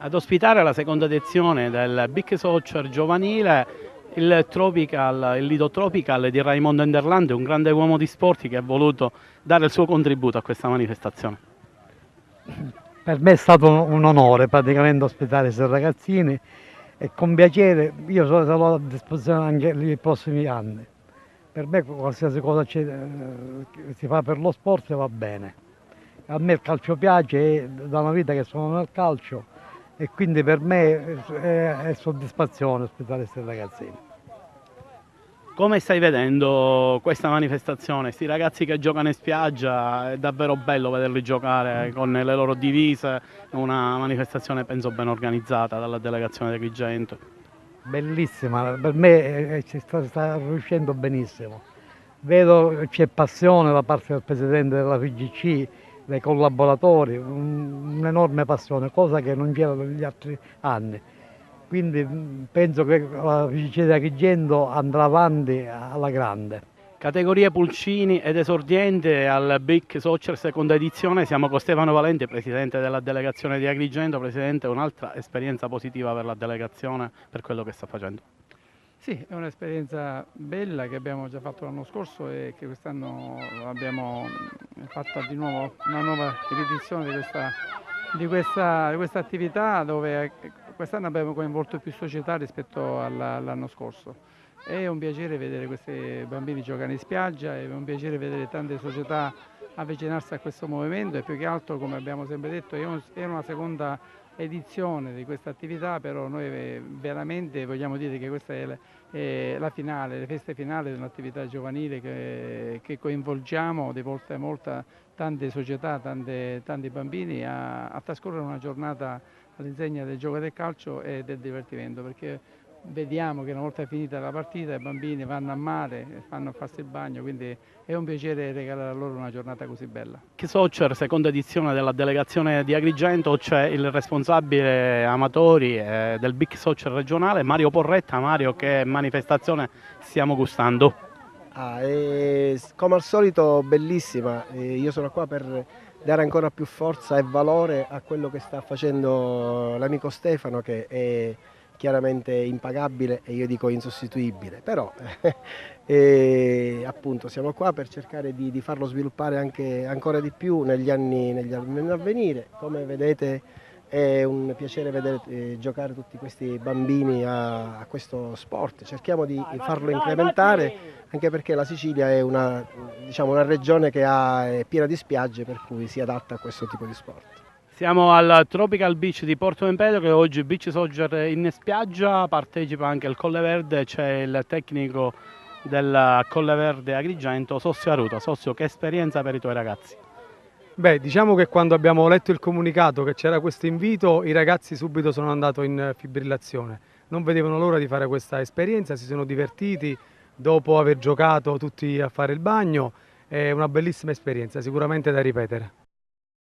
Ad ospitare la seconda edizione del Big Soccer giovanile il Lido Tropical di Raimondo Enderlande, un grande uomo di sport che ha voluto dare il suo contributo a questa manifestazione. Per me è stato un onore praticamente ospitare questi ragazzini e con piacere io sarò a disposizione anche nei prossimi anni. Per me qualsiasi cosa si fa per lo sport va bene. A me il calcio piace, è da una vita che sono nel calcio e quindi per me è soddisfazione ospitare questi ragazzini. Come stai vedendo questa manifestazione? Questi ragazzi che giocano in spiaggia, è davvero bello vederli giocare con le loro divise, è una manifestazione penso ben organizzata dalla delegazione di Agrigento. Bellissima, per me sta riuscendo benissimo. Vedo che c'è passione da parte del presidente della FIGC, dei collaboratori, un'enorme passione, cosa che non c'era negli altri anni. Quindi penso che la FIGC di Agrigento andrà avanti alla grande. Categorie pulcini ed esordienti al Big Soccer seconda edizione, siamo con Stefano Valenti, presidente della delegazione di Agrigento. Presidente, un'altra esperienza positiva per la delegazione per quello che sta facendo. Sì, è un'esperienza bella che abbiamo già fatto l'anno scorso e che quest'anno abbiamo fatto di nuovo una nuova ripetizione di questa attività dove quest'anno abbiamo coinvolto più società rispetto all'anno scorso. È un piacere vedere questi bambini giocare in spiaggia, è un piacere vedere tante società avvicinarsi a questo movimento e più che altro, come abbiamo sempre detto, è una seconda edizione di questa attività, però noi veramente vogliamo dire che questa è la finale, le feste finali di un'attività giovanile che coinvolgiamo di volta in volta tante società, tanti bambini a trascorrere una giornata all'insegna del gioco del calcio e del divertimento, perché vediamo che una volta finita la partita i bambini vanno a mare, vanno a farsi il bagno, quindi è un piacere regalare a loro una giornata così bella. Soccer, seconda edizione della delegazione di Agrigento, c'è il responsabile amatori del Big Soccer regionale, Mario Porretta. Mario, che manifestazione stiamo gustando? Come al solito bellissima, io sono qua per dare ancora più forza e valore a quello che sta facendo l'amico Stefano, che è chiaramente impagabile e io dico insostituibile, però appunto siamo qua per cercare di farlo sviluppare anche ancora di più negli anni a venire. Come vedete è un piacere vedere giocare tutti questi bambini a questo sport, cerchiamo di farlo incrementare anche perché la Sicilia è diciamo, una regione che è piena di spiagge, per cui si adatta a questo tipo di sport. Siamo al Tropical Beach di Porto Empedocle, oggi Beach Soccer in spiaggia, partecipa anche il Colle Verde, c'è il tecnico del Colle Verde Agrigento, Sossio Aruta. Sossio, che esperienza per i tuoi ragazzi? Beh, diciamo che quando abbiamo letto il comunicato che c'era questo invito, i ragazzi subito sono andati in fibrillazione. Non vedevano l'ora di fare questa esperienza, si sono divertiti dopo aver giocato tutti a fare il bagno. È una bellissima esperienza, sicuramente da ripetere.